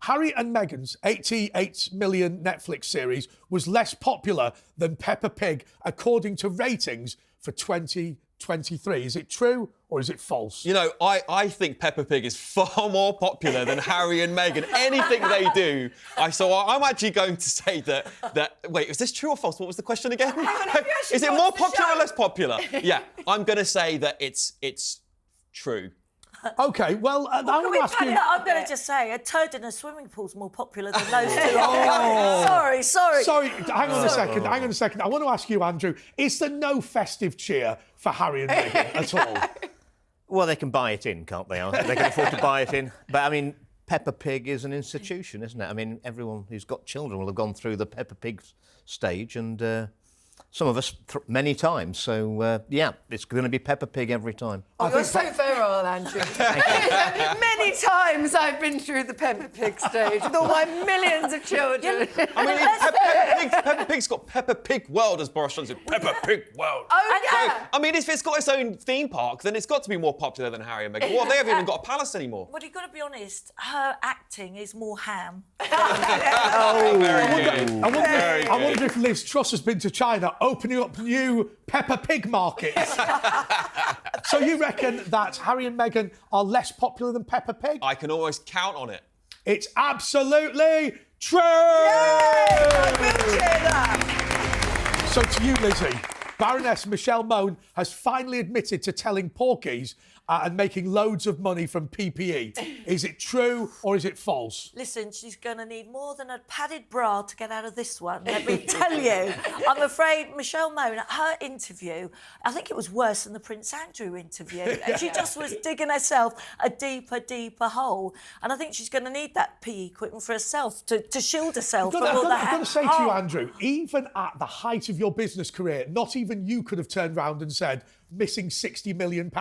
Harry and Meghan's 88 million Netflix series was less popular than Peppa Pig, according to ratings for 2023. Is it true or is it false? You know, I think Peppa Pig is far more popular than Harry and Meghan. Anything they do, I'm actually going to say that. Wait, is this true or false? What was the question again? Is it more popular or less popular? Yeah, I'm going to say that it's true. OK, well, I want to ask you... I'm going to just say, a turd in a swimming pool is more popular than those two. Sorry. Hang on a second. I want to ask you, Andrew, is there no festive cheer for Harry and Meghan at all? Well, they can buy it in, can't they? They can afford to buy it in. But, I mean, Peppa Pig is an institution, isn't it? I mean, everyone who's got children will have gone through the Peppa Pig stage and... some of us many times. So, yeah, it's going to be Peppa Pig every time. Oh, you're so virile, Andrew. Many times I've been through the Peppa Pig stage with all my millions of children. I mean, Peppa Pig's got Peppa Pig World, as Boris Johnson said. Peppa Pig World. Oh, yeah. So, I mean, if it's got its own theme park, then it's got to be more popular than Harry and Meghan. Well, they haven't even got a palace anymore. Well, you've got to be honest, her acting is more ham. I wonder if Liz Truss has been to China opening up new Peppa Pig markets. So you reckon that Harry and Meghan are less popular than Peppa Pig? I can almost count on it. It's absolutely true! Yay! I will cheer that. So to you, Lizzie, Baroness Michelle Mone has finally admitted to telling porkies and making loads of money from PPE. Is it true or is it false? Listen, she's going to need more than a padded bra to get out of this one, let me tell you. I'm afraid Michelle Mone, at her interview, I think it was worse than the Prince Andrew interview. And she just was digging herself a deeper hole. And I think she's going to need that PE equipment for herself, to shield herself from all that. I've got to say to you, Andrew, even at the height of your business career, not even you could have turned round and said, missing £60 million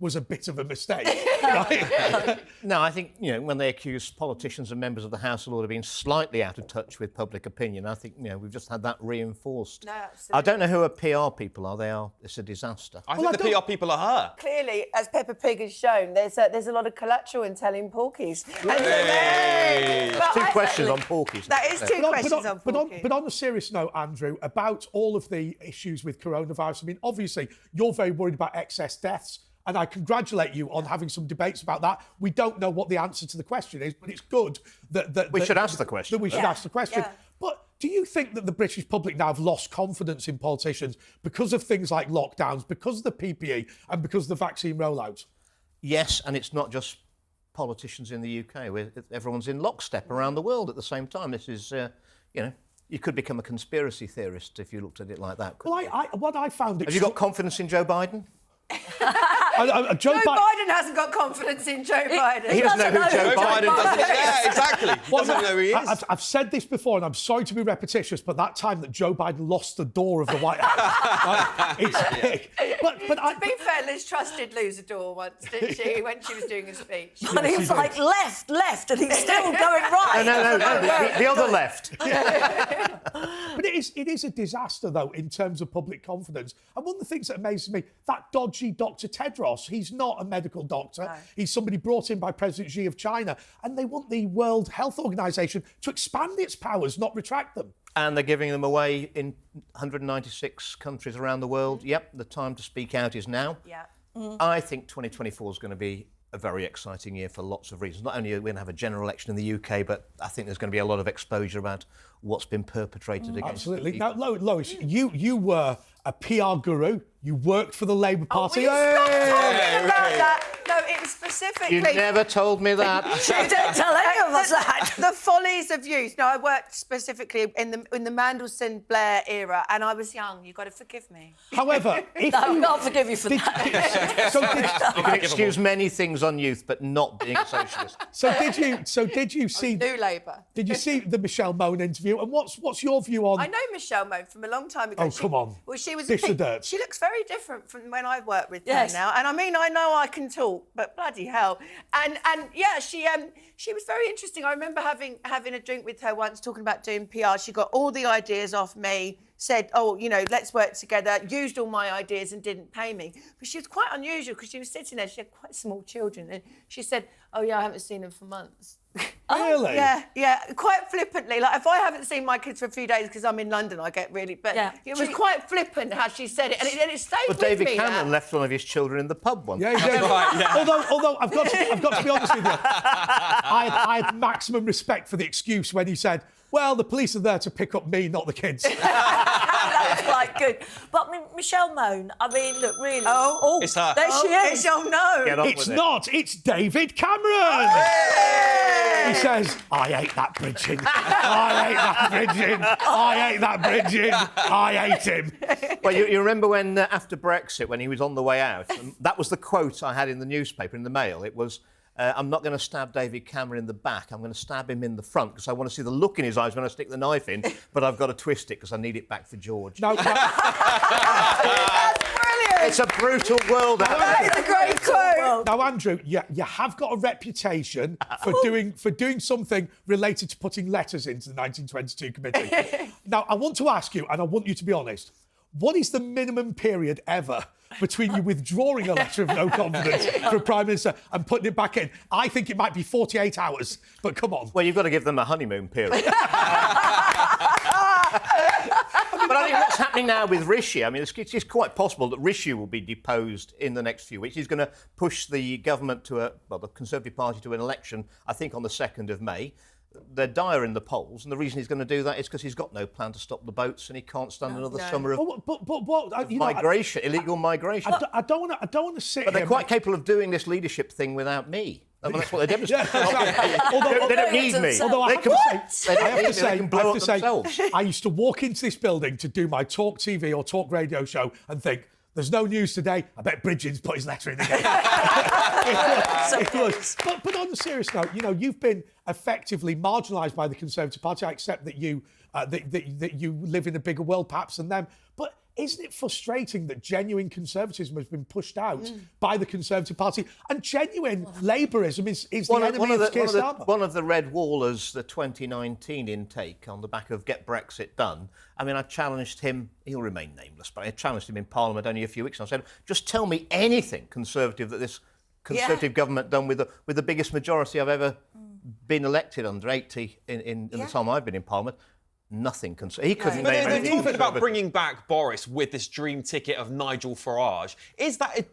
was a bit of a mistake. Right? No, I think, you know, when they accuse politicians and members of the House of Lords of being slightly out of touch with public opinion, I think, you know, we've just had that reinforced. No, absolutely. I don't know who her PR people are. It's a disaster. I think the PR people are her. Clearly, as Peppa Pig has shown, there's a lot of collateral in telling porkies. Two questions on porkies. That is two questions on porkies. But on a serious note, Andrew, about all of the issues with coronavirus, I mean, obviously, you're very worried about excess deaths, and I congratulate you on having some debates about that. We don't know what the answer to the question is, but it's good that we should ask the question. That we should ask the question. Yeah. But do you think that the British public now have lost confidence in politicians because of things like lockdowns, because of the PPE, and because of the vaccine rollouts? Yes, and it's not just politicians in the UK. Everyone's in lockstep around the world at the same time. This is, you know, you could become a conspiracy theorist if you looked at it like that. Well, what I found... Have you got confidence in Joe Biden? Joe Biden hasn't got confidence in Joe Biden. He doesn't know who Joe Biden doesn't. Yeah, exactly. Doesn't know who he is. I've said this before, and I'm sorry to be repetitious, but that time that Joe Biden lost the door of the White House, it's big. But to be fair, Liz Truss did lose a door once, didn't she, when she was doing a speech? And he was like, left, and he's still going right. No, the other left. But it is a disaster, though, in terms of public confidence. And one of the things that amazes me, that dodgy Dr. Tedros, he's not a medical doctor. No. He's somebody brought in by President Xi of China. And they want the World Health Organization to expand its powers, not retract them. And they're giving them away in 196 countries around the world. Yep, the time to speak out is now. Yeah. I think 2024 is going to be a very exciting year for lots of reasons. Not only are we going to have a general election in the UK, but I think there's going to be a lot of exposure about what's been perpetrated against Absolutely. people. Now, Lois, you were a PR guru. You worked for the Labour Party. Stop talking about that. No, it was specifically... You never told me that. You don't tell any of us that. The follies of youth. No, I worked specifically in the Mandelson-Blair era, and I was young. You've got to forgive me. However, if I can't forgive you for that. You can excuse many things on youth, but not being a socialist. So did you see... New Labour. Did you see the Michelle Mone interview? And what's your view on... I know Michelle Mone from a long time ago. Oh, come on. Well, she was... Dish the dirt. She looks very different from when I worked with Yes. her now. And I mean, I know I can talk, but bloody hell. And yeah, she was very interesting. I remember having a drink with her once, talking about doing PR. She got all the ideas off me, said, oh, you know, let's work together, used all my ideas and didn't pay me. But she was quite unusual because she was sitting there, she had quite small children, and she said, oh, yeah, I haven't seen them for months. Really? Yeah, quite flippantly. Like, if I haven't seen my kids for a few days because I'm in London, I get really... But it was quite flippant how she said it, and it stayed with me. David Cameron left one of his children in the pub once. Yeah, he did. Right, yeah. Although I've got to be honest with you, I had maximum respect for the excuse when he said, well, the police are there to pick up me, not the kids. That was quite good. But Michelle Mone, I mean, look, really. Oh, it's her. There she is. No. It's not. It's David Cameron. He says, I ate that bridging. I ate that bridging. I ate that bridging. I ate him. Well, you remember when, after Brexit, when he was on the way out, that was the quote I had in the newspaper, in the Mail. It was, I'm not going to stab David Cameron in the back. I'm going to stab him in the front because I want to see the look in his eyes when I stick the knife in, but I've got to twist it because I need it back for George. No, That's brilliant. It's a brutal world out That there. is a great quote. now, Andrew, you have got a reputation for doing something related to putting letters into the 1922 committee. Now, I want to ask you, and I want you to be honest, what is the minimum period ever between you withdrawing a letter of no confidence for a Prime Minister and putting it back in? I think it might be 48 hours, but come on. Well, you've got to give them a honeymoon period. But I think what's happening now with Rishi, I mean, it's quite possible that Rishi will be deposed in the next few weeks. He's going to push the government the Conservative Party to an election, I think, on the 2nd of May. They're dire in the polls, and the reason he's going to do that is because he's got no plan to stop the boats, and he can't stand another summer of migration, illegal migration. I don't want to sit. But they're here, quite capable of doing this leadership thing without me. I mean, that's what they demonstrate. Although They don't need me. Although I They have can- to say, they can blow up themselves. I used to walk into this building to do my TalkTV or Talk Radio show and think, there's no news today. I bet Bridgen's put his letter in again. It was. But on a serious note, you've been effectively marginalised by the Conservative Party. I accept that you that you live in a bigger world perhaps than them. But isn't it frustrating that genuine conservatism has been pushed out by the Conservative Party, and genuine Labourism is the enemy of Keir Starmer? One of the Red Wallers, the 2019 intake on the back of Get Brexit Done. I mean, I challenged him, he'll remain nameless, but I challenged him in Parliament only a few weeks ago. I said, just tell me anything Conservative that this Conservative government done with the biggest majority I've ever been elected under, 80 in the time I've been in Parliament. Nothing. He couldn't But name they're anything. talking about bringing back Boris with this dream ticket of Nigel Farage.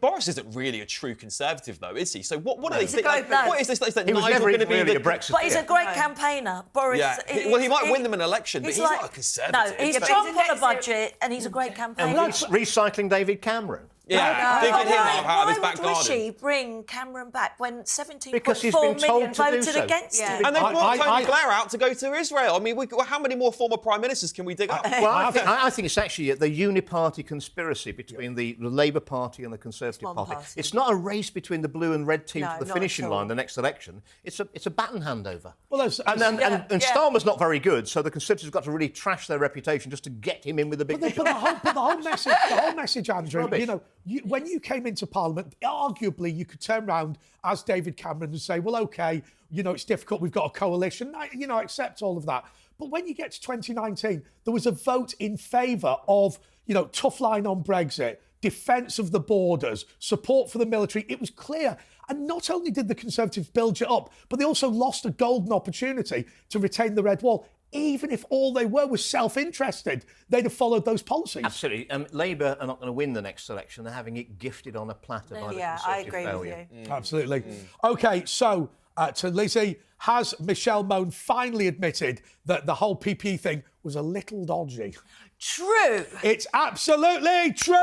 Boris isn't really a true Conservative, though, is he? So what are they saying? What is this? Is that He was Nigel never going to even be really the... a Brexit. But he's a great campaigner. Boris. Yeah. Well, he might win them an election, but he's not a Conservative. No, he's Trump on a budget, and he's a great campaigner. Recycling David Cameron. Yeah, digging him out of his back Why would garden. Rishi bring Cameron back when 17.4 Because he's been told million to do voted so. against him? And they brought Tony Blair out to go to Israel. I mean, how many more former prime ministers can we dig up? Well, I think it's actually the uniparty conspiracy between the Labour Party and the Conservative Party. party. It's not a race between the blue and red team No, for the not finishing at all. line the next election. It's a baton handover. Well, and Starmer's not very good, so the Conservatives have got to really trash their reputation just to get him in with a big. But the whole message, Andrew. Rubbish. When you came into Parliament, arguably you could turn round as David Cameron and say, well, OK, it's difficult. We've got a coalition. I accept all of that. But when you get to 2019, there was a vote in favour of, tough line on Brexit, defence of the borders, support for the military. It was clear. And not only did the Conservatives build it up, but they also lost a golden opportunity to retain the Red Wall. Even if all they were was self-interested, they'd have followed those policies. Absolutely. Labour are not going to win the next election. They're having it gifted on a platter by the Conservative I agree failure. with you. Absolutely. OK, so to Lizzie, has Michelle Mone finally admitted that the whole PPE thing was a little dodgy? True. It's absolutely true!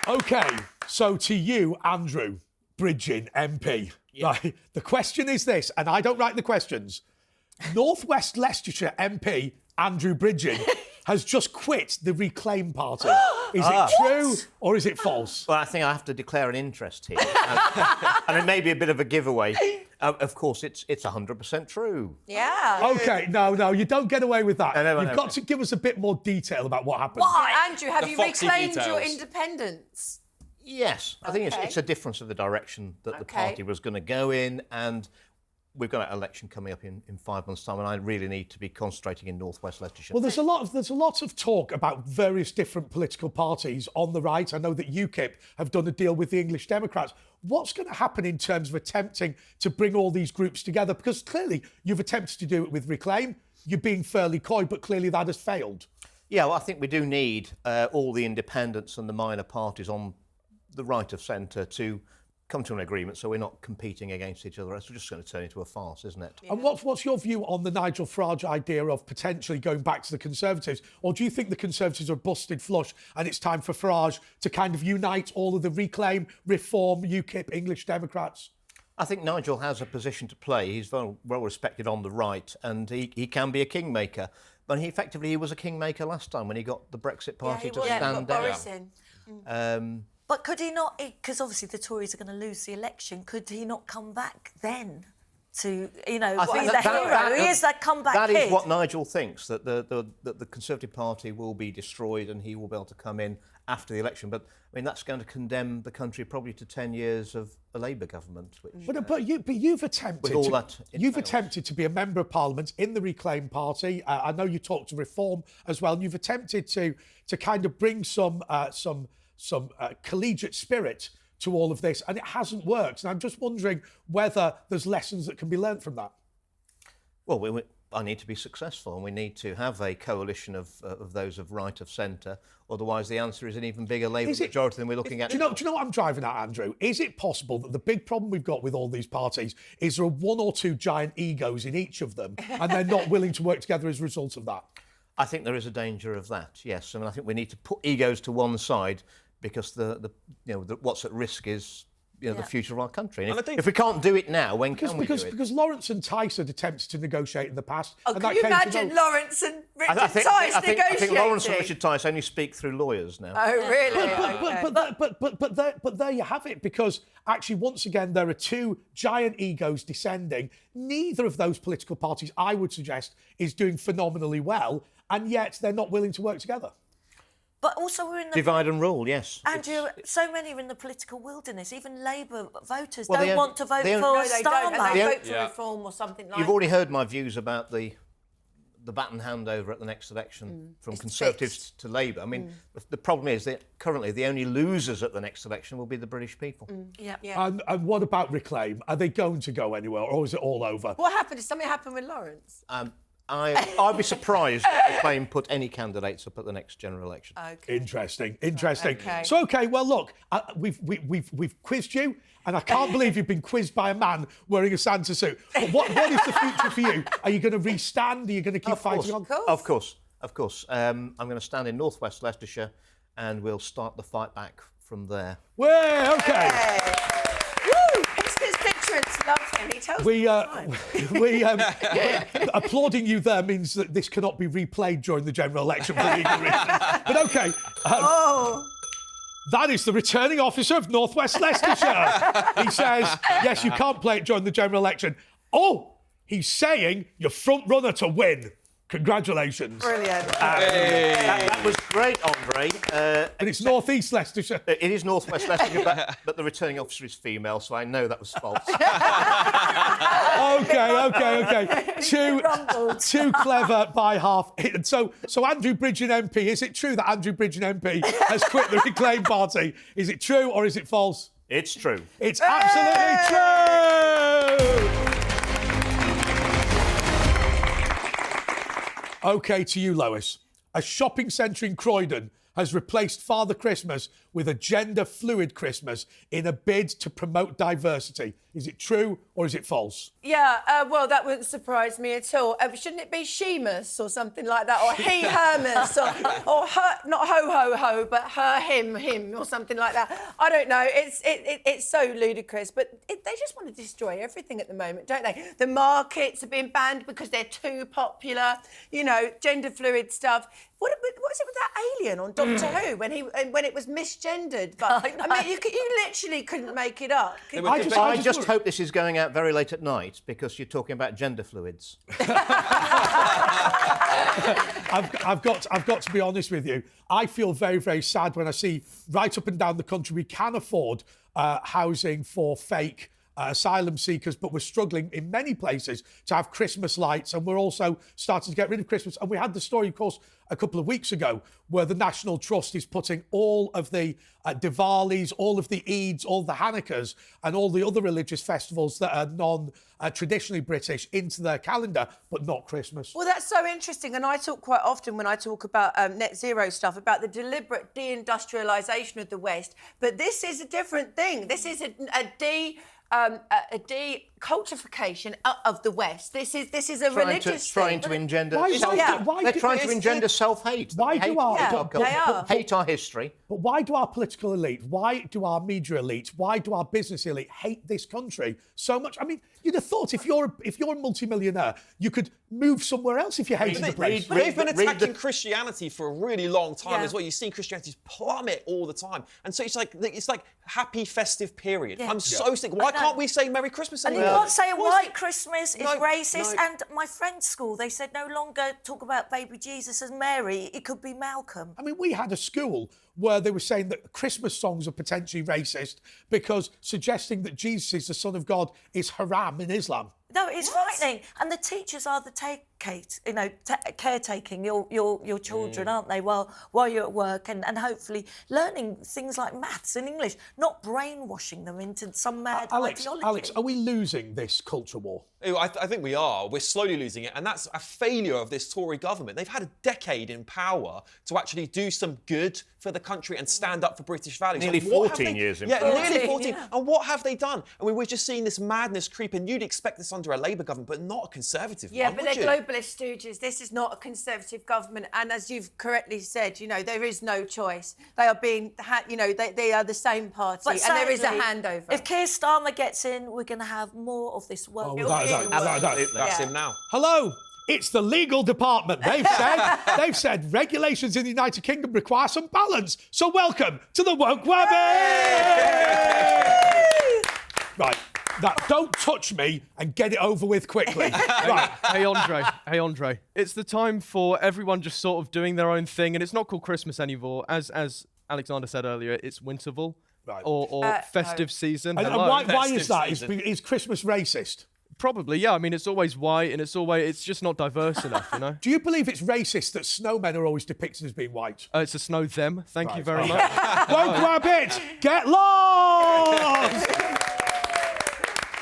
OK, so to you, Andrew Bridgen, MP. Right, the question is this, and I don't write the questions. North West Leicestershire MP Andrew Bridgen has just quit the Reclaim Party. Is it true or is it false? Well, I think I have to declare an interest here. And it may be a bit of a giveaway. Of course, it's 100% true. Yeah. OK, no, you don't get away with that. No, You've got to give us a bit more detail about what happened. Why? Andrew, have The you foxy reclaimed your details. independence? Yes, I think Okay. it's a difference of the direction that the Okay. party was going to go in, and we've got an election coming up in 5 months' time, and I really need to be concentrating in North West Leicestershire. Well, there's a lot of talk about various different political parties on the right. I know that UKIP have done a deal with the English Democrats. What's going to happen in terms of attempting to bring all these groups together? Because clearly you've attempted to do it with Reclaim. You're being fairly coy, but clearly that has failed. Yeah, well, I think we do need all the independents and the minor parties on the right of centre to come to an agreement, so we're not competing against each other. It's just going to turn into a farce, isn't it? Yeah. And what's your view on the Nigel Farage idea of potentially going back to the Conservatives? Or do you think the Conservatives are busted flush and it's time for Farage to kind of unite all of the Reclaim, Reform, UKIP, English Democrats? I think Nigel has a position to play. He's very well respected on the right, and he can be a kingmaker. But he was a kingmaker last time when he got the Brexit party to stand down. But could he not, because obviously the Tories are going to lose the election, could he not come back then to, be the hero? He is that comeback That kid. is what Nigel thinks, that the Conservative Party will be destroyed and he will be able to come in after the election. But, I mean, that's going to condemn the country probably to 10 years of a Labour government. Which, but you've attempted with all that you've attempted to be a member of Parliament in the Reclaim Party. I know you talked to Reform as well, and you've attempted to kind of bring some collegiate spirit to all of this, and it hasn't worked. And I'm just wondering whether there's lessons that can be learnt from that. Well, I need to be successful, and we need to have a coalition of those of right of centre. Otherwise, the answer is an even bigger Labour majority than we're looking at. Do you know what I'm driving at, Andrew? Is it possible that the big problem we've got with all these parties is there are one or two giant egos in each of them, and they're not willing to work together as a result of that? I think there is a danger of that. Yes, I mean, I think we need to put egos to one side, because what's at risk is the future of our country. And if we can't do it now, when can we do it? Because Lawrence and Tice had attempted to negotiate in the past. Oh, can you imagine Lawrence and Richard Tice negotiating? I think Lawrence and Richard Tice only speak through lawyers now. Oh, really? But there you have it, because actually, once again, there are two giant egos descending. Neither of those political parties, I would suggest, is doing phenomenally well, and yet they're not willing to work together. But also we're in the... Divide and rule, yes. Andrew, so many are in the political wilderness. Even Labour voters don't want to vote for Starmer. They vote for Reform or something like that. You've already heard my views about the baton handover at the next election from Conservatives to Labour. I mean, the problem is that currently the only losers at the next election will be the British people. And what about Reclaim? Are they going to go anywhere, or is it all over? What happened? Did something happen with Lawrence? I'd be surprised if Reclaim put any candidates up at the next general election. Okay. Interesting. Okay. So, well, look, we've quizzed you, and I can't believe you've been quizzed by a man wearing a Santa suit. But what is the future for you? Are you going to restand? Are you going to keep fighting on? Of course. I'm going to stand in North West Leicestershire, and we'll start the fight back from there. Well, okay. Hey. Woo! His constituents love him. He tells applauding you there means that this cannot be replayed during the general election for legal reasons. But okay. That is the returning officer of North West Leicestershire. He says, yes, you can't play it during the general election. Oh, he's saying you're front runner to win. Congratulations. Brilliant. That was great, Andre. And it's North East Leicestershire. It is North West Leicestershire, but the returning officer is female, so I know that was false. Okay. Too clever by half. So Andrew Bridgen MP, is it true that Andrew Bridgen MP has quit the Reclaim Party? Is it true or is it false? It's true. It's absolutely true! OK, to you, Lois. A shopping centre in Croydon has replaced Father Christmas with a gender-fluid Christmas in a bid to promote diversity. Is it true or is it false? Yeah, well, that wouldn't surprise me at all. Shouldn't it be Sheamus or something like that? Or he, Hermus, or her, not ho, but her, him, or something like that. I don't know. It's so ludicrous, but they just want to destroy everything at the moment, don't they? The markets are being banned because they're too popular. You know, gender-fluid stuff. What was it with that alien on Doctor Who when it was misgendered? But I mean, you literally couldn't make it up. I just hope this is going out very late at night because you're talking about gender fluids. I've got to be honest with you. I feel very, very sad when I see right up and down the country we can afford housing for fake asylum seekers, but we're struggling in many places to have Christmas lights, and we're also starting to get rid of Christmas. And we had the story, of course, a couple of weeks ago, where the National Trust is putting all of the Diwalis, all of the Eids, all the Hanukkahs, and all the other religious festivals that are non-traditionally British into their calendar, but not Christmas. Well, that's so interesting. And I talk quite often when I talk about net zero stuff, about the deliberate deindustrialisation of the West. But this is a different thing. This is a deculturification of the West. This is a religious trying to engender. They're trying to engender self-hate. Why do our hate our history? But why do our political elite, why do our media elite, why do our business elite hate this country so much? I mean, you'd have thought if you're a multimillionaire, you could move somewhere else if you hated the place. They've been attacking Christianity for a really long time as well. You've seen Christianity plummet all the time, and so it's like happy festive period. Yeah. I'm so sick. Why can't we say Merry Christmas And anymore? you can't say white Christmas is racist. No. And my friend's school, they said no longer talk about baby Jesus as Mary. It could be Malcolm. I mean, we had a school where they were saying that Christmas songs are potentially racist because suggesting that Jesus is the Son of God is haram in Islam. No, it's frightening. And the teachers are the caretaking your children, aren't they, while you're at work, and hopefully learning things like maths and English, not brainwashing them into some mad ideology. Alex, are we losing this culture war? I think we are. We're slowly losing it, and that's a failure of this Tory government. They've had a decade in power to actually do some good for the country and stand up for British values. Nearly 14 years in power. Yeah, nearly 14. Yeah. And what have they done? I mean, we're just seeing this madness creep, and you'd expect this under a Labour government, but not a Conservative one. Yeah, but they're globalist stooges. This is not a Conservative government, and as you've correctly said, there is no choice. They are being, they are the same party, and there is a handover. If Keir Starmer gets in, we're going to have more of this work. That's him now. Hello. It's the legal department. They've said regulations in the United Kingdom require some balance. So welcome to the Woke Webby! Right. Now, don't touch me and get it over with quickly. Right. Hey, Andre. It's the time for everyone just sort of doing their own thing, and it's not called Christmas anymore. As Alexander said earlier, it's Winterval or festive season. And why is that? Is Christmas racist? Probably, yeah. I mean, it's always white, and it's just not diverse enough, you know? Do you believe it's racist that snowmen are always depicted as being white? It's a snow them. Thank you very much. Won't grab it! Get lost!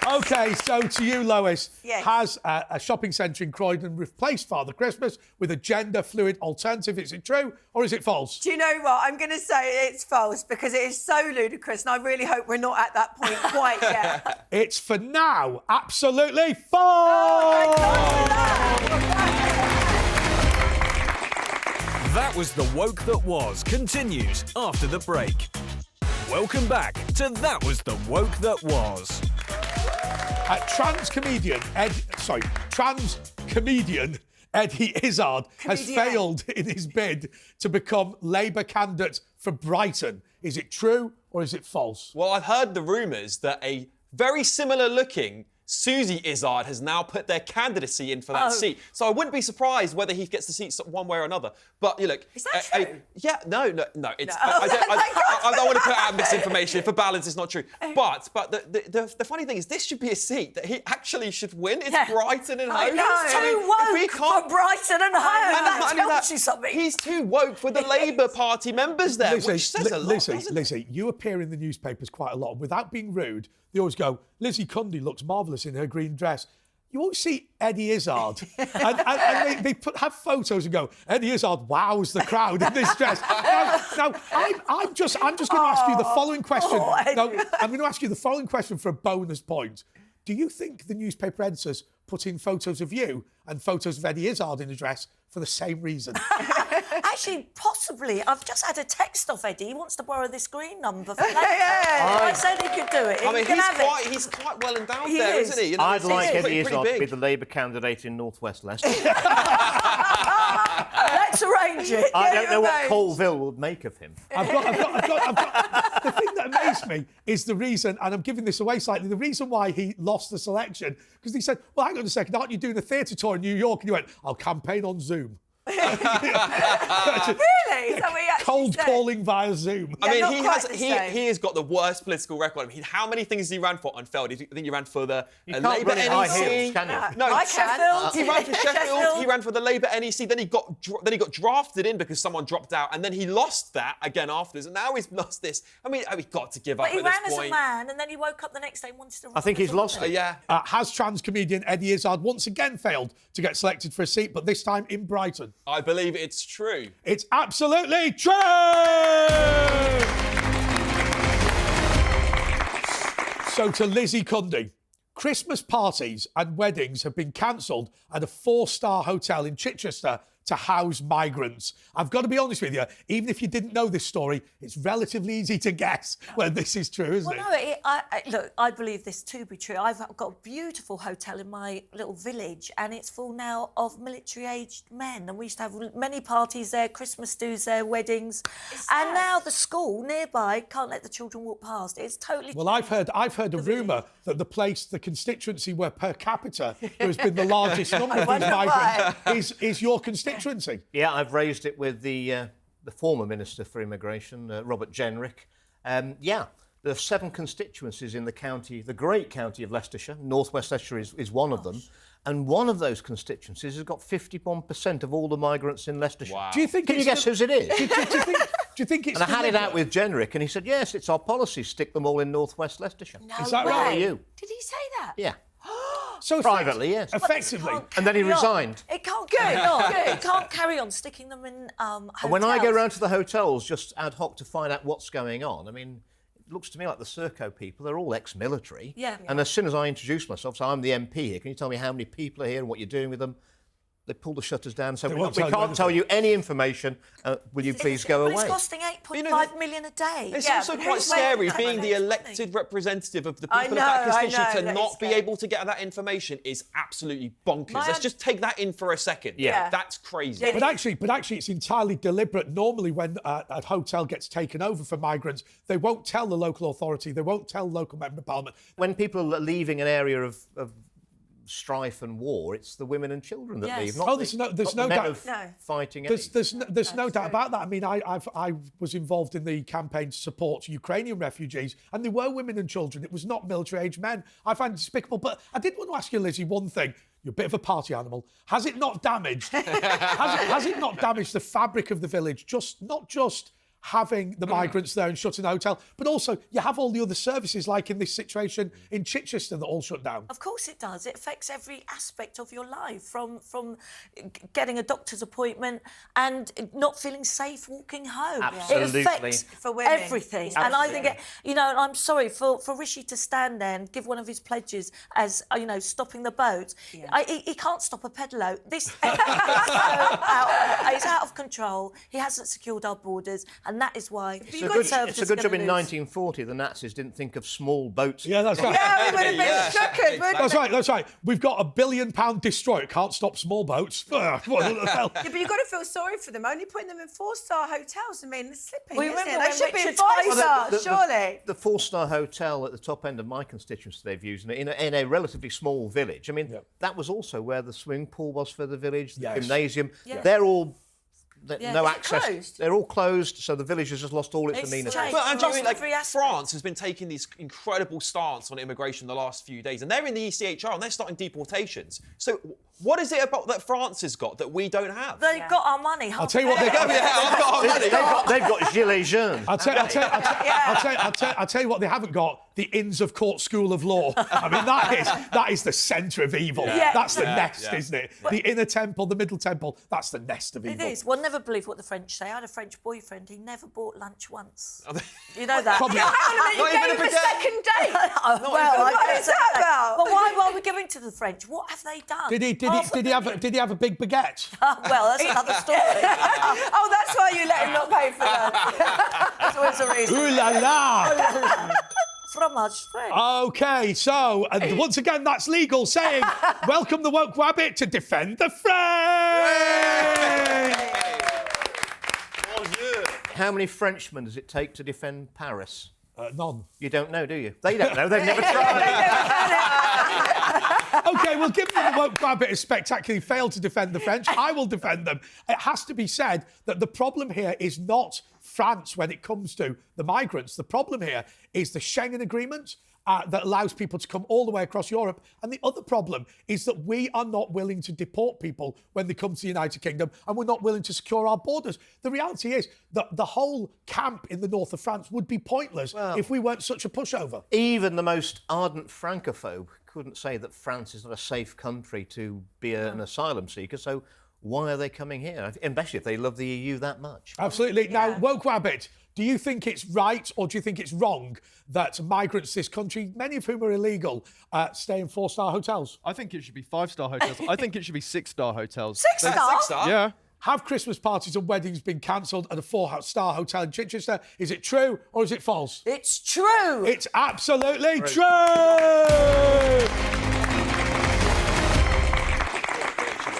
OK, so to you, Lois, has a shopping centre in Croydon replaced Father Christmas with a gender-fluid alternative? Is it true or is it false? Do you know what? I'm going to say it's false because it is so ludicrous, and I really hope we're not at that point quite yet. It's, for now, absolutely false! That was The Woke That Was continues after the break. Welcome back to That Was The Woke That Was. Trans comedian Eddie Isard has failed in his bid to become Labour candidate for Brighton. Is it true or is it false? Well, I've heard the rumours that a very similar looking Susie Isard has now put their candidacy in for that seat. So I wouldn't be surprised whether he gets the seat one way or another. But you look, is that true? No. It's I don't want to put out misinformation. For balance, it's not true. But the funny thing is, this should be a seat that he actually should win. It's Brighton and home. He's too woke for Brighton and home. That tells you something. He's too woke for the Labour Party members there, which says a lot. Lizzie, you appear in the newspapers quite a lot. Without being rude, they always go, Lizzie Cundy looks marvellous in her green dress. You always see Eddie Isard, and they have photos and go, Eddie Isard wows the crowd in this dress. Now, I'm just going to ask you the following question. I'm going to ask you the following question for a bonus point. Do you think the newspaper editors put in photos of you and photos of Eddie Isard in a dress for the same reason? Actually, possibly. I've just had a text off Eddie. He wants to borrow this green number for later. I said he could do it. I mean, he's quite well endowed there, isn't he? I'd like Eddie Isard to be the Labour candidate in North West Leicester. Let's arrange it. I don't know what Colville would make of him. I've got. The thing that amazed me is the reason, and I'm giving this away slightly, the reason why he lost the selection, because he said, well, hang on a second, aren't you doing a theatre tour in New York? And he went, I'll campaign on Zoom. Really? Is that what he actually Cold said? calling via Zoom. I mean, not he quite has the same. he has got the worst political record. I mean, how many things has he ran for and failed? I think he ran for the can't Labour run in high NEC. heels, can you? No, I can. he ran for Sheffield. He ran for the Labour NEC. Then he got drafted in because someone dropped out, and then he lost that again afterwards. And now he's lost this. I mean, we've got to give up But he at ran this as point. a man, and then he woke up the next day and wanted to run I think as he's a lost woman. it. Yeah. Has trans comedian Eddie Isard once again failed to get selected for a seat, but this time in Brighton? I believe it's true. It's absolutely true! So to Lizzie Cundy, Christmas parties and weddings have been cancelled at a 4-star hotel in Chichester to house migrants. I've got to be honest with you, even if you didn't know this story, it's relatively easy to guess when this is true, isn't Well, it? no, look, I believe this to be true. I've got a beautiful hotel in my little village, and it's full now of military-aged men. And we used to have many parties there, Christmas do's there, weddings. And now the school nearby can't let the children walk past. It's totally. Well, I've heard a rumour that the constituency where per capita there has been the largest number of these wonder migrants is your constituency. Yeah, I've raised it with the former Minister for Immigration, Robert Jenrick. Yeah, there are 7 constituencies in the county, the great county of Leicestershire. North West Leicestershire is one of them. And one of those constituencies has got 51% of all the migrants in Leicestershire. Wow. Do you think? Can you guess whose it is? Do you think it's? And I had it out deliberate? with Jenrick, and he said, yes, it's our policy, stick them all in North West Leicestershire. No Is that way. right? You. Did he say that? Yeah, So privately, yes. Effectively. And then he resigned. It can't carry on. It can't carry on sticking them in hotels. And when I go round to the hotels just ad hoc to find out what's going on, I mean, it looks to me like the Serco people, they're all ex-military. Yeah. And as soon as I introduce myself, so I'm the MP here, can you tell me how many people are here and what you're doing with them? They pull the shutters down and say, we won't tell you can't tell you any information. Will you please go But away? it's costing $8.5 You know, million a day. It's Yeah, also but quite who's scary making being the that money? elected representative of the people I of that know, constituency to that not is be scary. able to get that information is absolutely bonkers. My- Let's just take that in for a second. Yeah. That's crazy. Yeah. But actually, it's entirely deliberate. Normally, when a hotel gets taken over for migrants, they won't tell the local authority, they won't tell local member of parliament. When people are leaving an area of strife and war, it's the women and children that Yes. leave. Not Oh, the, there's no not the men doubt. of No. fighting. There's no doubt about that. I mean, I was involved in the campaign to support Ukrainian refugees, and there were women and children. It was not military-aged men. I find it despicable. But I did want to ask you, Lizzie, one thing. You're a bit of a party animal. Has it not damaged? has it not damaged the fabric of the village? Not just having the migrants there and shutting the hotel, but also you have all the other services, like in this situation in Chichester, that all shut down. Of course it does. It affects every aspect of your life, from getting a doctor's appointment and not feeling safe walking home. Absolutely. It affects For women. everything. And I think, I'm sorry for Rishi to stand there and give one of his pledges as, stopping the boats. He can't stop a pedalo. This he's out of control. He hasn't secured our borders, and that is why It's a good job in 1940 the Nazis didn't think of small boats. Yeah, that's right. Yeah, we would have been Yeah. struck. That's right. We've got $1 billion destroyer. It can't stop small boats. What the hell? Yeah, but you've got to feel sorry for them. Only putting them in 4-star hotels, I mean, they're slipping, Well, isn't remember it? They when should be in Richard 5-star, The- surely. The 4-star hotel at the top end of my constituency they've used in a relatively small village. I mean, that was also where the swimming pool was for the village, the Yes. gymnasium. Yeah. They're all... No Is it access. closed? They're all closed, so the village has just lost all its It's amenity. changed. But Andrew, I Lost mean, like, every aspect. France has been taking this incredible stance on immigration the last few days, and they're in the ECHR and they're starting deportations. So what is it about that France has got that we don't have? they've got our money. I'll tell you what they got. I've got already. They've got gilets jaunes. I'll tell you what they haven't got: the Inns of Court School of Law. I mean, that is the centre of evil. Yeah. That's the nest, yeah. isn't it? The inner temple, the middle temple. That's the nest of It evil. is. We'll never believe what the French say. I had a French boyfriend. He never bought lunch once. You know that? Probably. Hang on a minute, you Not even gave a him a bidet. second date. What is that about? But why are we giving to the French? What have they done? Did he have a big baguette? Well, that's another story. Oh, that's why you let him not pay for that. That's always a reason. Ooh la la! Fromage French. Okay, so once again, that's legal saying, welcome the woke rabbit to defend the French! How many Frenchmen does it take to defend Paris? None. You don't know, do you? They don't know. They've never tried. OK, well, given that the woke rabbit has spectacularly failed to defend the French, I will defend them. It has to be said that the problem here is not France when it comes to the migrants. The problem here is the Schengen Agreement that allows people to come all the way across Europe. And the other problem is that we are not willing to deport people when they come to the United Kingdom, and we're not willing to secure our borders. The reality is that the whole camp in the north of France would be pointless if we weren't such a pushover. Even the most ardent Francophobe couldn't say that France is not a safe country to be an asylum seeker, so why are they coming here? Especially if they love the EU that much. Absolutely. Now, Woke Rabbit, do you think it's right or do you think it's wrong that migrants this country, many of whom are illegal, stay in 4-star hotels? I think it should be 5-star hotels. I think it should be 6-star hotels. 6-star? 6-star? Yeah. Have Christmas parties and weddings been cancelled at a 4-star hotel in Chichester? Is it true or is it false? It's true. It's absolutely true!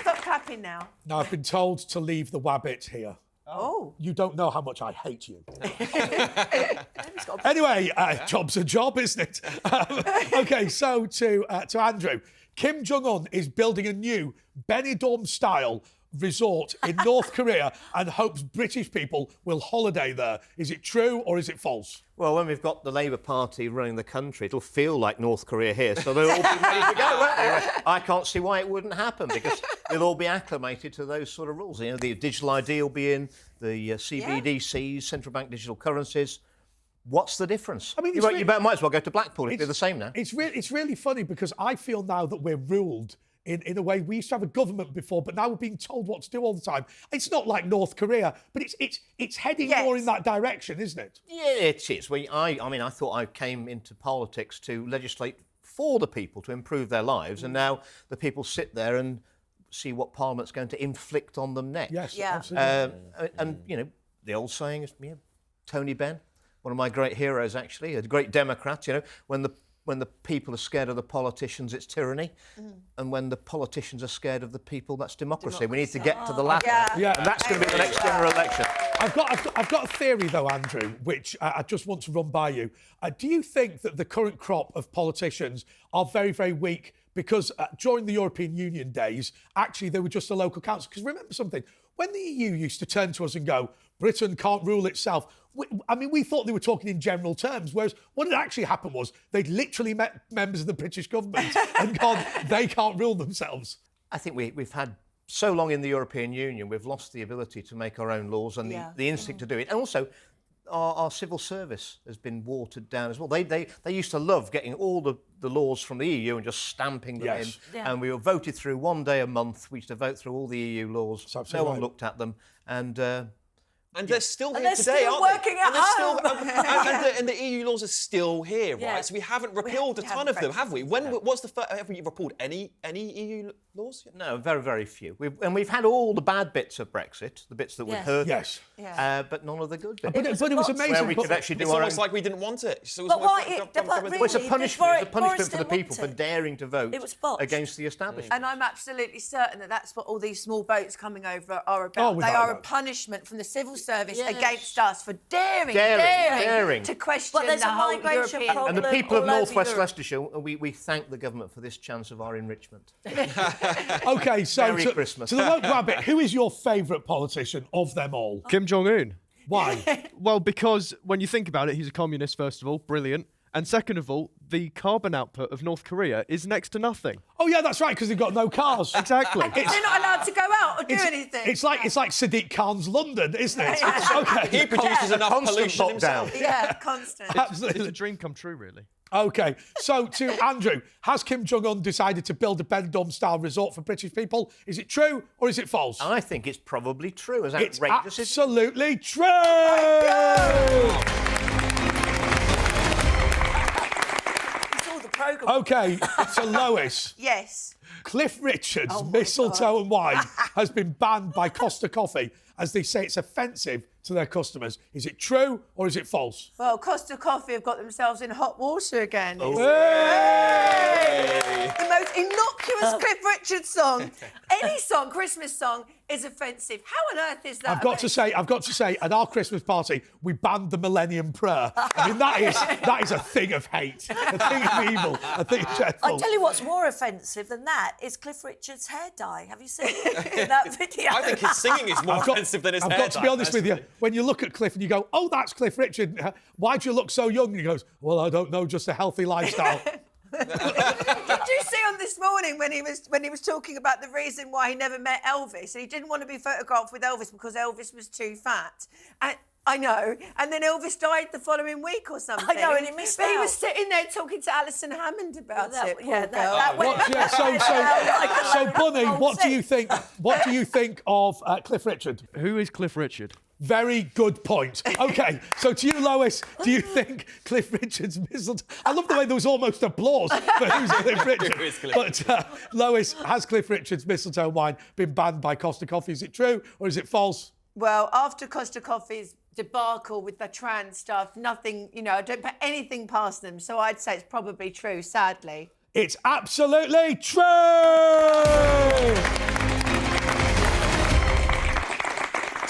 Stop clapping now. Now, I've been told to leave the Wabbit here. Oh. You don't know how much I hate you. Anyway, job's a job, isn't it? OK, so to Andrew. Kim Jong-un is building a new Benidorm-style resort in North Korea and hopes British people will holiday there. Is it true or is it false? Well, when we've got the Labour Party running the country, it'll feel like North Korea here, so they'll all be ready to go, won't they? I can't see why it wouldn't happen, because they'll all be acclimated to those sort of rules. You know, the digital ID will be in, the CBDCs, central bank digital currencies. What's the difference? I mean, you might as well go to Blackpool if they're the same now. It's really funny because I feel now that we're ruled in a way. We used to have a government before, but now we're being told what to do all the time. It's not like North Korea, but it's heading more in that direction, isn't it? Yeah, it is. I thought I came into politics to legislate for the people to improve their lives, and now the people sit there and see what Parliament's going to inflict on them next. Yes, absolutely. And you know, the old saying is, Tony Benn, one of my great heroes, actually, a great Democrat. You know, when the people are scared of the politicians, it's tyranny. And when the politicians are scared of the people, that's democracy. We need to get to the latter. And that's going to be the next general election. I've got a theory, though, Andrew, which I just want to run by you. Do you think that the current crop of politicians are very, very weak because during the European Union days, actually, they were just a local council? Because remember something, when the EU used to turn to us and go, Britain can't rule itself, we thought they were talking in general terms, whereas what had actually happened was they'd literally met members of the British government and gone, they can't rule themselves. I think we've had so long in the European Union, we've lost the ability to make our own laws and the instinct to do it. And also, our civil service has been watered down as well. They used to love getting all the laws from the EU and just stamping them in. Yeah. And we were voted through one day a month. We used to vote through all the EU laws. No one looked at them. And they're still here they're today, still aren't working they? at home. And the EU laws are still here, right? So we haven't repealed a ton of them, have we? What's the first? Have we repealed any EU laws? No, very, very few. We've had all the bad bits of Brexit, the bits that would hurt. Yes. But none of the good bits. But it was amazing. Where we could actually do it's our almost own... like we didn't want it. So But why? It's a punishment. It's a punishment for the people for daring to vote against the establishment. And I'm absolutely certain that that's what all these small boats coming over are about. They are a punishment from the civil service against us for daring to question the whole European... problem. And the people of North West Europe. Leicestershire, we thank the government for this chance of our enrichment. OK, so Merry Christmas. to the Woke Rabbit, who is your favourite politician of them all? Kim Jong-un. Why? Well, because when you think about it, he's a communist, first of all, brilliant. And second of all, the carbon output of North Korea is next to nothing. Oh, yeah, that's right, because they've got no cars. Exactly. They're not allowed to go out or do anything. It's like Sadiq Khan's London, isn't it? He produces enough pollution himself. Yeah, constant. Absolutely. It's a dream come true, really. OK, so to Andrew, has Kim Jong-un decided to build a Benidorm-style resort for British people? Is it true or is it false? I think it's probably true. As It's outrageous as... absolutely true! OK, so Lois. Yes. Cliff Richard's mistletoe and wine has been banned by Costa Coffee as they say it's offensive to their customers. Is it true or is it false? Well, Costa Coffee have got themselves in hot water again. Hey! The most innocuous innocuous Cliff Richard song, any song, Christmas song, is offensive. How on earth is that? I've got to say, at our Christmas party, we banned the Millennium Prayer. I mean, that is a thing of hate, a thing of evil, a thing of dreadful. I tell you what's more offensive than that is Cliff Richard's hair dye. Have you seen it in that video? I think his singing is more offensive than his hair. I've got to be honest with you. When you look at Cliff and you go, "Oh, that's Cliff Richard. Why do you look so young?" And he goes, "Well, I don't know, just a healthy lifestyle." Did you see on This Morning when he was talking about the reason why he never met Elvis and he didn't want to be photographed with Elvis because Elvis was too fat? And I know. And then Elvis died the following week or something. I know, and he missed But he out. was sitting there talking to Alison Hammond about it. So, Bunny, what do you think? What do you think of Cliff Richard? Who is Cliff Richard? Very good point. OK, so to you, Lois, do you think Cliff Richard's mistletoe... I love the way there was almost applause for who's Cliff Richard. But, Lois, has Cliff Richard's mistletoe wine been banned by Costa Coffee? Is it true or is it false? Well, after Costa Coffee's debacle with the trans stuff, nothing, I don't put anything past them. So I'd say it's probably true, sadly. It's absolutely true!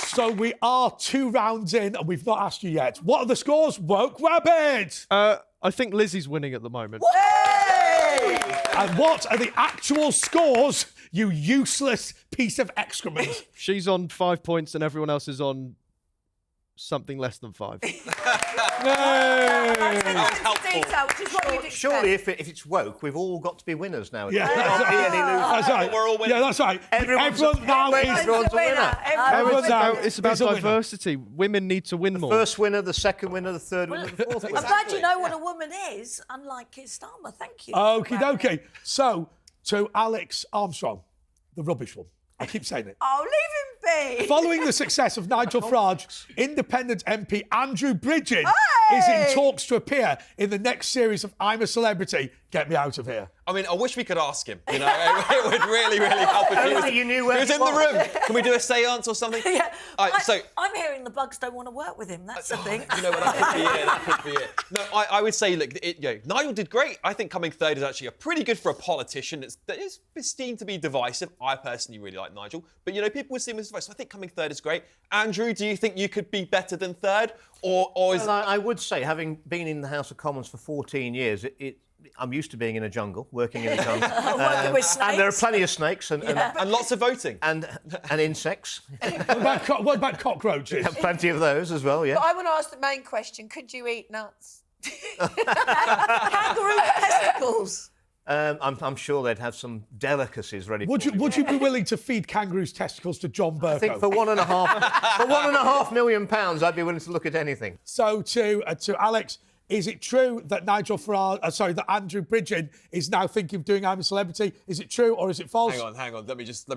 So we are 2 rounds in and we've not asked you yet. What are the scores? Woke Rabbit! I think Lizzie's winning at the moment. Hey! And what are the actual scores, you useless piece of excrement? She's on 5 points and everyone else is on something less than 5. Detail, which is what we'd expect. Surely, if it's woke, we've all got to be winners now. Yeah, There can't be any losers. that's right. We're all winners. Yeah, that's right. Everyone's Everyone now everyone's a winner. It's about There's a winner. diversity. Women need to win more. First winner, the second winner, the third winner, the fourth winner. I'm glad you know what a woman is, unlike Keir Starmer. Thank you. Okie dokie. So, to Alex Armstrong, the rubbish one. I keep saying it. Oh, leave him be. Following the success of Nigel Farage, independent MP Andrew Bridgen is in talks to appear in the next series of I'm a Celebrity, Get Me Out of Here. I mean, I wish we could ask him. It would really, really help if he was, Only you knew where he was he in the was. room. Can we do a séance or something? Yeah. So I'm hearing the bugs don't want to work with him. That's the thing. you know what? That could be it. No, I would say, look, Nigel did great. I think coming third is actually pretty good for a politician. It's esteemed to be divisive. I personally really like Nigel, but people would see him as divisive. So I think coming third is great. Andrew, do you think you could be better than third, or is? Well, I would say, having been in the House of Commons for 14 years, I'm used to being in a jungle, working in a jungle. Working with snakes. And there are plenty of snakes and lots of voting. and insects. What about cockroaches? Plenty of those as well, yeah. But I want to ask the main question. Could you eat nuts? Kangaroo testicles. I'm sure they'd have some delicacies ready. Would you be willing to feed kangaroos' testicles to John Burko? I think for £1.5 million, I'd be willing to look at anything. So to Alex, is it true that that Andrew Bridgen is now thinking of doing I'm a Celebrity? Is it true or is it false? Hang on. Let me just.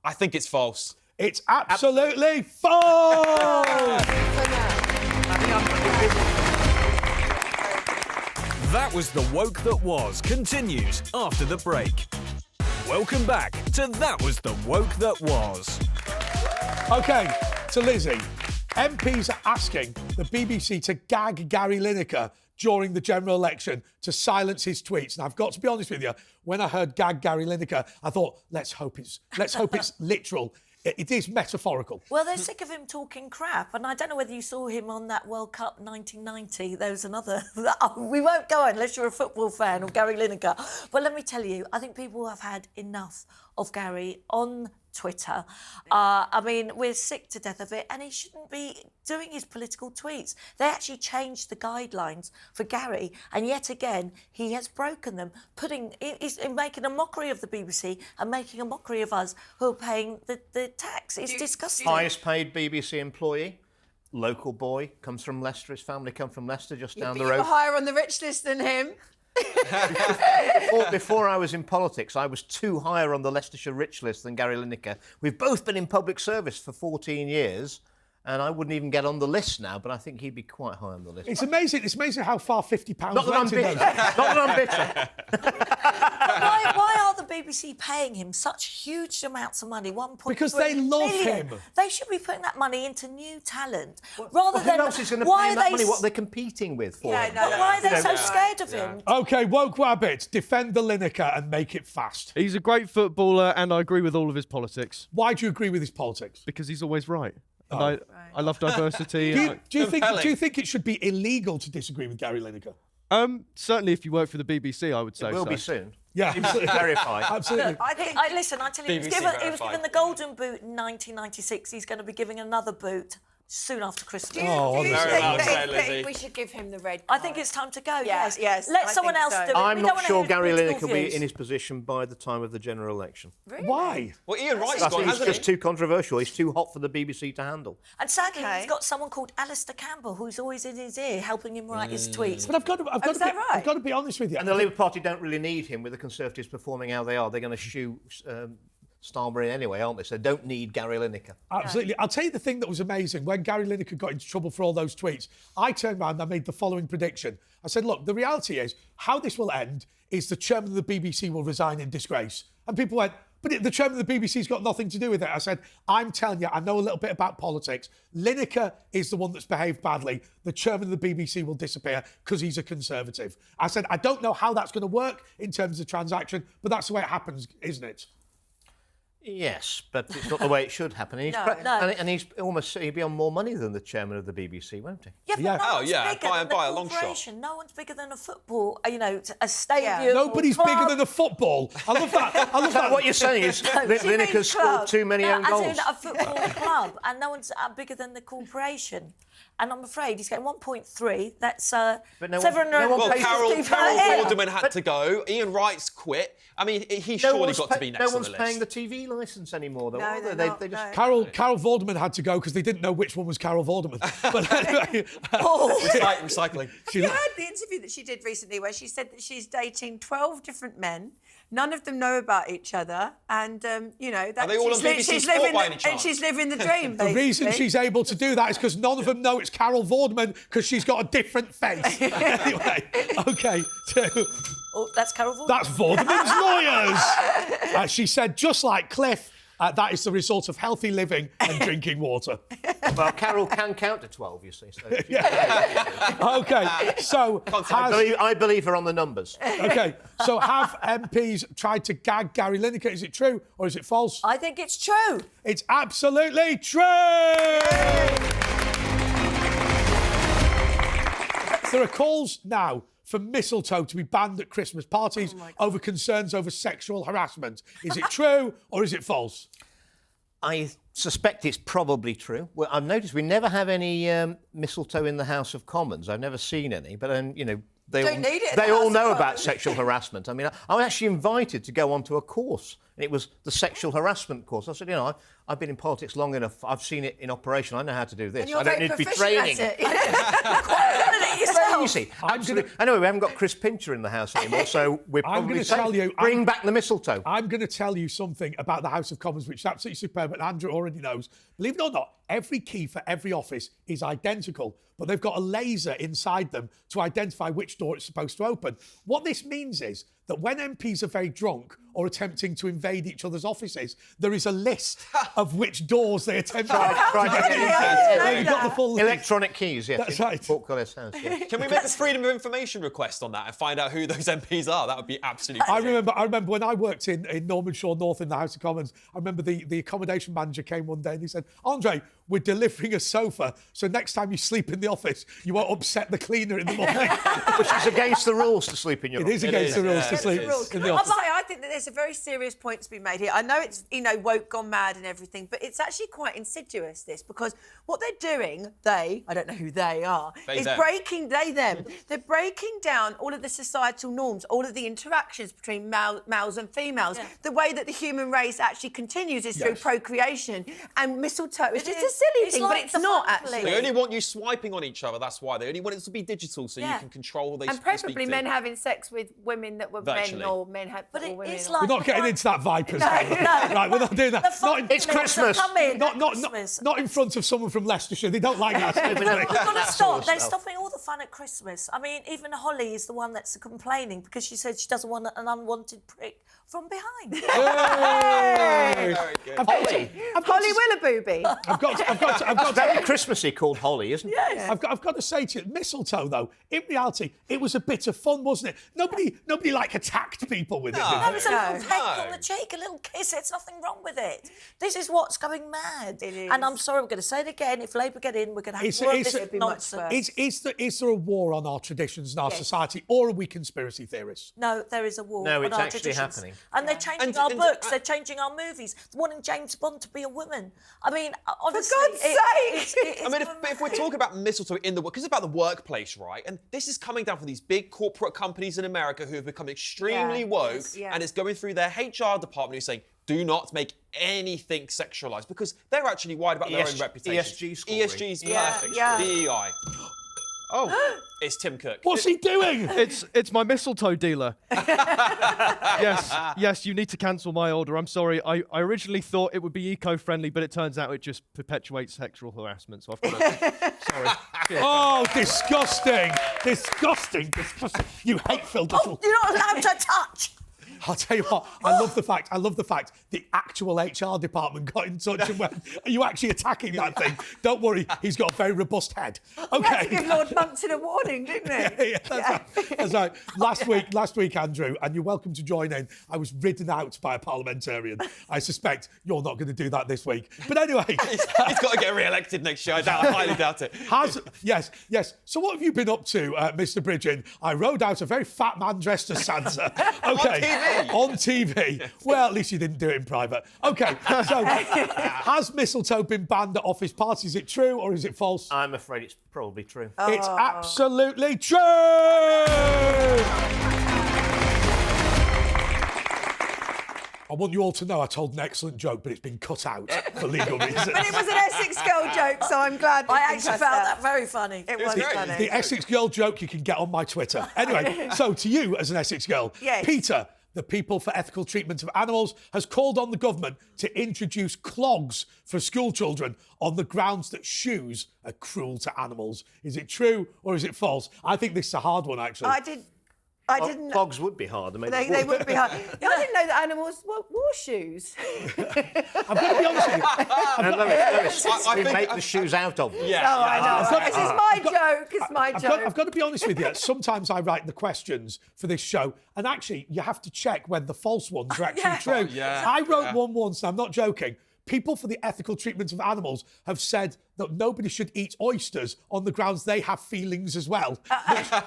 I think it's false. It's absolutely false. That was The Woke That Was continues after the break. Welcome back to That Was The Woke That Was. OK, to Lizzie. MPs are asking the BBC to gag Gary Lineker during the general election to silence his tweets. And I've got to be honest with you, when I heard gag Gary Lineker, I thought, let's hope it's literal. It is metaphorical. Well, they're sick of him talking crap, and I don't know whether you saw him on that World Cup 1990. There was another... we won't go unless you're a football fan of Gary Lineker. But let me tell you, I think people have had enough of Gary on Twitter. I mean, we're sick to death of it, and he shouldn't be doing his political tweets. They actually changed the guidelines for Gary, and yet again, he has broken them, he's making a mockery of the BBC and making a mockery of us who are paying the tax. It's disgusting. Highest paid BBC employee, local boy, comes from Leicester. His family come from Leicester, just down the You were road. higher on the rich list than him. Before I was in politics, I was 2 higher on the Leicestershire rich list than Gary Lineker. We've both been in public service for 14 years, and I wouldn't even get on the list now, but I think he'd be quite high on the list. It's amazing how far £50 Not that I'm went in bitter. those. Not that I'm bitter. Why are the BBC paying him such huge amounts of money, 1.3 Because they love million? him. They should be putting that money into new talent rather Who than. else is going to pay Why him are that they money? What they're competing with for him? But why are they so scared of him? OK, woke rabbits, defend the Lineker and make it fast. He's a great footballer, and I agree with all of his politics. Why do you agree with his politics? Because he's always right. And I love diversity. Do you think it should be illegal to disagree with Gary Lineker? Certainly, if you work for the BBC, I would say It will so. be soon. Yeah, absolutely. Verify. Absolutely. I tell you, he was given the Golden Boot in 1996. He's going to be giving another boot soon after Christmas. Do you Very well think said, that Lizzie. we should give him the red I card? think it's time to go. Yeah, yes, Let I someone think else so. do it. I'm We not don't wanna sure hear Gary political Lineker will be views. in his position by the time of the general election. Really? Why? Well, Ian Wright's I gone, think he's hasn't just he? too controversial. He's too hot for the BBC to handle. And sadly, Okay. he's got someone called Alistair Campbell who's always in his ear helping him write his tweets. But I've got to be honest with you. And the Labour Party don't really need him with the Conservatives performing how they are. They're going to shoo Starmer in anyway, aren't they? So they don't need Gary Lineker. Absolutely. I'll tell you the thing that was amazing. When Gary Lineker got into trouble for all those tweets, I turned around and I made the following prediction. I said, look, the reality is how this will end is the chairman of the BBC will resign in disgrace. And people went, but the chairman of the BBC's got nothing to do with it. I said, I'm telling you, I know a little bit about politics. Lineker is the one that's behaved badly. The chairman of the BBC will disappear because he's a Conservative. I said, I don't know how that's going to work in terms of transaction, but that's the way it happens, isn't it? Yes, but it's not the way it should happen. And he's, and he's almost he'll be on more money than the chairman of the BBC, won't he? Yeah, but Yeah. no Oh, one's yeah, bigger by- than by the a long shot. corporation. No one's bigger than a football, a stadium. Nobody's or bigger club. than a football. I love that. I love that. What you're saying is Lineker scored too many own As goals. in a football club, and no one's bigger than the corporation. And I'm afraid he's getting 1.3. That's But no one- 750 no one Well, pays Carol per year. Vorderman had to go. Ian Wright's quit. I mean, he's surely got to be next no on one's the paying the list. TV licence anymore, though. No, are they're they? not, They just... no. Carol Vorderman had to go because they didn't know which one was Carol Vorderman. But anyway, Recycling. she, You heard the interview that she did recently where she said that she's dating 12 different men. None of them know about each other. And, you know... That Are they all on BBC Sport by any and chance? she's living the dream, the reason basically. she's able to do that is because none of them know it's Carol Vorderman because she's got a different face. Anyway, OK. Oh, that's Carol Vorderman. That's Vorderman's lawyers. She said, just like Cliff, that is the result of healthy living and drinking water. Well, Carol can count to 12, you see. So OK, so I believe her on the numbers. OK, so have MPs tried to gag Gary Lineker? Is it true or is it false? I think it's true. It's absolutely true! There are calls now for mistletoe to be banned at Christmas parties over concerns over sexual harassment. Is it true or is it false? I suspect it's probably true. Well, I've noticed we never have any mistletoe in the House of Commons. I've never seen any, but you know, they Don't all, need it in they the all House know of about Commons. sexual harassment. I mean, I was actually invited to go onto a course, and it was the sexual harassment course. I said, you know, I've been in politics long enough. I've seen it in operation. I know how to do this. And you're I don't very need to be proficient training. at it. Quite good at it yourself. Easy. Absolutely. Anyway, we haven't got Chris Pincher in the house anymore, so we're I'm probably gonna saying, tell you, bring back the mistletoe. I'm going to tell you something about the House of Commons, which is absolutely superb, and Andrew already knows. Believe it or not, every key for every office is identical, but they've got a laser inside them to identify which door it's supposed to open. What this means is that when MPs are very drunk or attempting to invade each other's offices, there is a list of which doors they attempt to get into. So you've got the full list. Electronic keys, yes. That's in right. Portcullis House, yes. Can we make a freedom of information request on that and find out who those MPs are? That would be absolutely I brilliant. remember when I worked in Normanshire North in the House of Commons, I remember the accommodation manager came one day and he said, Andre, we're delivering a sofa, so next time you sleep in the office, you won't upset the cleaner in the morning. Which is against the rules to sleep in your It office. is against the rules to sleep in the office. I think that there's a very serious point to be made here. I know it's, you know, woke, gone mad and everything, but it's actually quite insidious, this, because what they're doing, I don't know who they are, is them. they're breaking down all of the societal norms, all of the interactions between males and females. Yeah. The way that the human race actually continues is through Yes. procreation. And mistletoe is It just is. a silly It's thing, like but it's the not fun actually. They only want you swiping on each other, that's why. They only want it to be digital so you Yeah. can control who they And speak preferably to. men having sex with women that were Virtually. men or men had But or it women. is or- like We're not getting into that Vipers. Right, we're not doing that. The fun Not, It's Christmas. Come in not, at not, Christmas. not in front of someone from Leicestershire. They don't like that. We've got to stop. They're stuff. stopping all the fun at Christmas. I mean, even Holly is the one that's complaining because she said she doesn't want an unwanted prick from behind. Very good. Holly Willoughby. I've got Very Christmassy called Holly, isn't it? Yes. I've got to say to you, mistletoe though, in reality, it was a bit of fun, wasn't it? Nobody like attacked people with it. No, Did it's they? a little peck on the cheek, a little kiss. There's nothing wrong with it. This is what's going mad. It is. And I'm sorry, I'm going to say it again. If Labour get in, we're going to have more of this nonsense. Is there a war on our traditions and our society, or are we conspiracy theorists? No, there is a war No, on it's our actually traditions. happening. And they're changing our books, they're changing our movies, wanting James Bond to be a woman. I mean, honestly... God's sake! I mean, if we're talking about mistletoe in the work, because it's about the workplace, right? And this is coming down from these big corporate companies in America who have become extremely woke, and it's going through their HR department who's saying, do not make anything sexualised, because they're actually worried about their own reputation. ESG scoring. ESG's perfect. DEI. Oh, it's Tim Cook. What's he doing? It's my mistletoe dealer. Yes, you need to cancel my order. I'm sorry. I originally thought it would be eco-friendly, but it turns out it just perpetuates sexual harassment. So I've got to... Sorry. Oh, disgusting. Disgusting. You hate-filled little... You're not allowed to touch! I'll tell you what, I love the fact the actual HR department got in touch and went, are you actually attacking that thing? Don't worry, he's got a very robust head. He had to give Lord Monckton a warning, didn't he? That's right. Last week, Andrew, and you're welcome to join in, I was ridden out by a parliamentarian. I suspect you're not going to do that this week. But anyway... He's got to get re-elected next year. I highly doubt it. Yes. So what have you been up to, Mr. Bridgen? I rode out a very fat man dressed as Santa. Okay. On TV. Well, at least you didn't do it in private. OK, so has mistletoe been banned at office parties? Is it true or is it false? I'm afraid it's probably true. It's absolutely true! I want you all to know I told an excellent joke, but it's been cut out for legal reasons. But it was an Essex girl joke, so I'm glad. I actually found that very funny. It was funny. The Essex girl joke you can get on my Twitter. Anyway, so to you as an Essex girl, Yes. Peter, the People for Ethical Treatment of Animals, has called on the government to introduce clogs for school children on the grounds that shoes are cruel to animals. Is it true or is it false? I think this is a hard one, actually. I didn't. Clogs would be hard. They would be hard. Yeah, I didn't know that animals wore shoes. I've got to be honest with you. We make the shoes out of them. Yeah. Oh, I know. This is my joke. It's my joke. I've got to be honest with you. Sometimes I write the questions for this show, and actually, you have to check whether the false ones are actually true. Yeah. I wrote one once, and I'm not joking. People for the Ethical Treatment of Animals have said that nobody should eat oysters on the grounds they have feelings as well,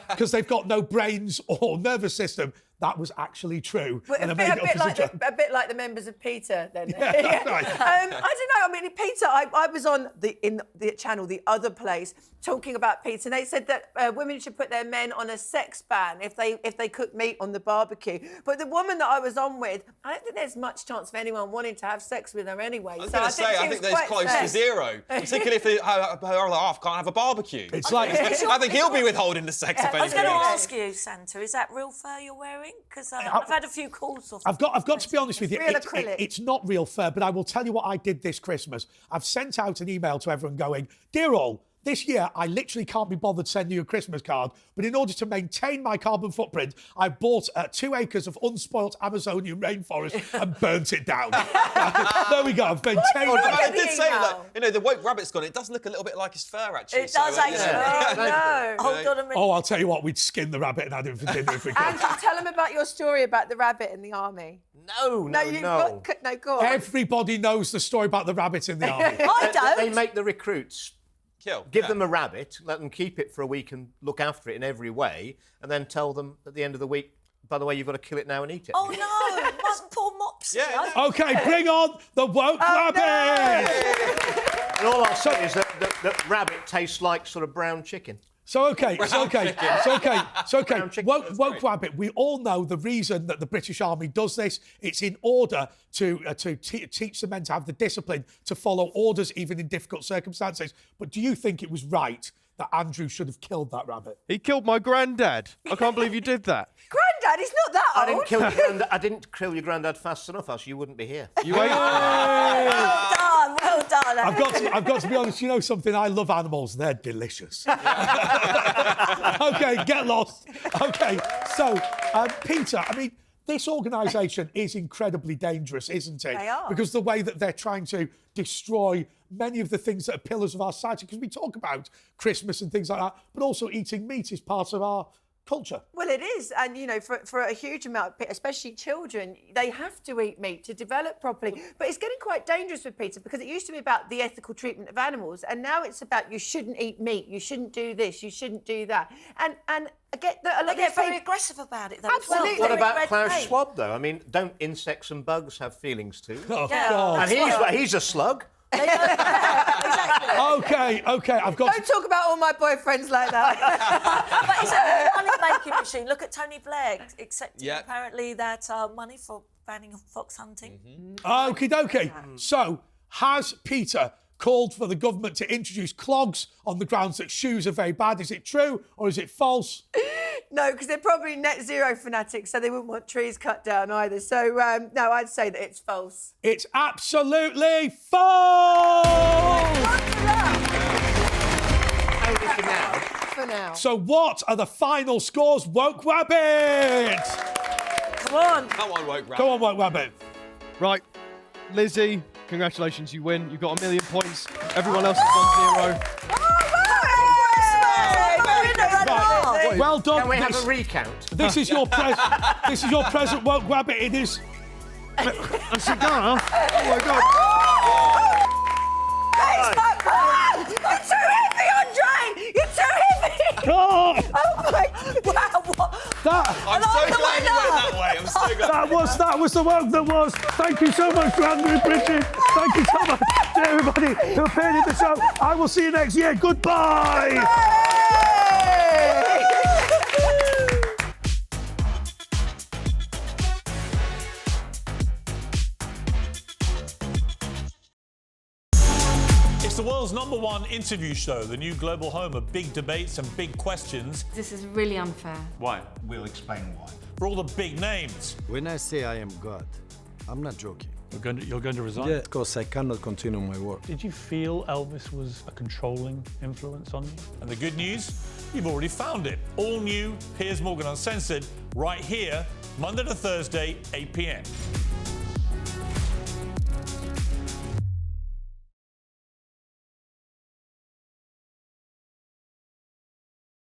because they've got no brains or nervous system. That was actually true. A bit like the members of Peter, then. Yeah, that's right. I don't know. I mean, Peter, I was on in the channel, The Other Place, talking about Peter, and they said that women should put their men on a sex ban if they cook meat on the barbecue. But the woman that I was on with, I don't think there's much chance of anyone wanting to have sex with her anyway. I was going to say, I think there's close to zero, particularly if her other half can't have a barbecue. It's like I think he'll be withholding the sex. If I was going to anything. ask you, Santa, is that real fur you're wearing? Because I've had a few calls off. I've got to be honest with you. real acrylic. It's not real fur, but I will tell you what I did this Christmas. I've sent out an email to everyone going, "Dear all, this year, I literally can't be bothered sending you a Christmas card, but in order to maintain my carbon footprint, I bought 2 acres of unspoilt Amazonian rainforest and burnt it down." There we go. I've maintained I did say that, the woke rabbit's gone. It does look a little bit like his fur, actually. It does actually. Oh, no. Hold on a minute. Oh, I'll tell you what, we'd skin the rabbit and add him for dinner if we could. Andrew, tell them about your story about the rabbit in the army. No. Go on. Everybody knows the story about the rabbit in the army. I don't. They make the recruits Kill. give them a rabbit, let them keep it for a week and look after it in every way, and then tell them at the end of the week, by the way, you've got to kill it now and eat it. Oh no, mustn't poor Mopsy. Yeah. Okay, bring on the woke rabbit! And all I'll say is that rabbit tastes like sort of brown chicken. So okay. Brown chicken, Woke rabbit. We all know the reason that the British Army does this. It's in order to teach the men to have the discipline to follow orders even in difficult circumstances. But do you think it was right that Andrew should have killed that rabbit? He killed my granddad. I can't believe you did that. Granddad, he's not that old. I didn't kill your granddad fast enough, else you wouldn't be here. You ain't. Well Well done. I've got to be honest, you know something? I love animals. They're delicious. OK, get lost. OK, so, Peter, I mean, this organisation is incredibly dangerous, isn't it? They are. Because the way that they're trying to destroy many of the things that are pillars of our society, because we talk about Christmas and things like that, but also eating meat is part of our culture. Well, it is. And, you know, for a huge amount, especially children, they have to eat meat to develop properly. But it's getting quite dangerous with Peter because it used to be about the ethical treatment of animals. And now it's about you shouldn't eat meat, you shouldn't do this, you shouldn't do that. And I get that a lot They get of very people... aggressive about it, though. Absolutely. As well. What about Red Klaus paint. Schwab, though? I mean, don't insects and bugs have feelings too? Oh, Yeah. God. And he's a slug. Exactly. OK, I've got Don't talk about all my boyfriends like that. But it's a money-making machine. Look at Tony Blair accepting Yeah. apparently that money for banning fox hunting. Okie dokie. So, has Peter called for the government to introduce clogs on the grounds that shoes are very bad? Is it true or is it false? No, because they're probably net zero fanatics, so they wouldn't want trees cut down either. So, no, I'd say that it's false. It's absolutely false! For now. So what are the final scores, Woke Rabbit? Come on. Come on, woke rabbit. Go on, Woke Rabbit. Right, Lizzie, congratulations, you win. You've got 1 million points. Everyone else is on 0. Right. Well done. Can we have a recount? This is your this is your present, Woke Rabbit. It is A cigar? Oh my God. You're too heavy, Andre! You're too heavy! Oh, Oh my Wow, what? that I'm so glad you went that way. I'm so glad. that was the Woke that was. Thank you so much to Andrew Bridget. Thank you so much to everybody who appeared in the show. I will see you next year. Goodbye. It's the world's #1 interview show, the new global home of big debates and big questions. This is really unfair. Why? We'll explain why. For all the big names. When I say I am God, I'm not joking. You're going to resign? Yeah, because I cannot continue my work. Did you feel Elvis was a controlling influence on you? And the good news? You've already found it. All new Piers Morgan Uncensored, right here, Monday to Thursday, 8 p.m.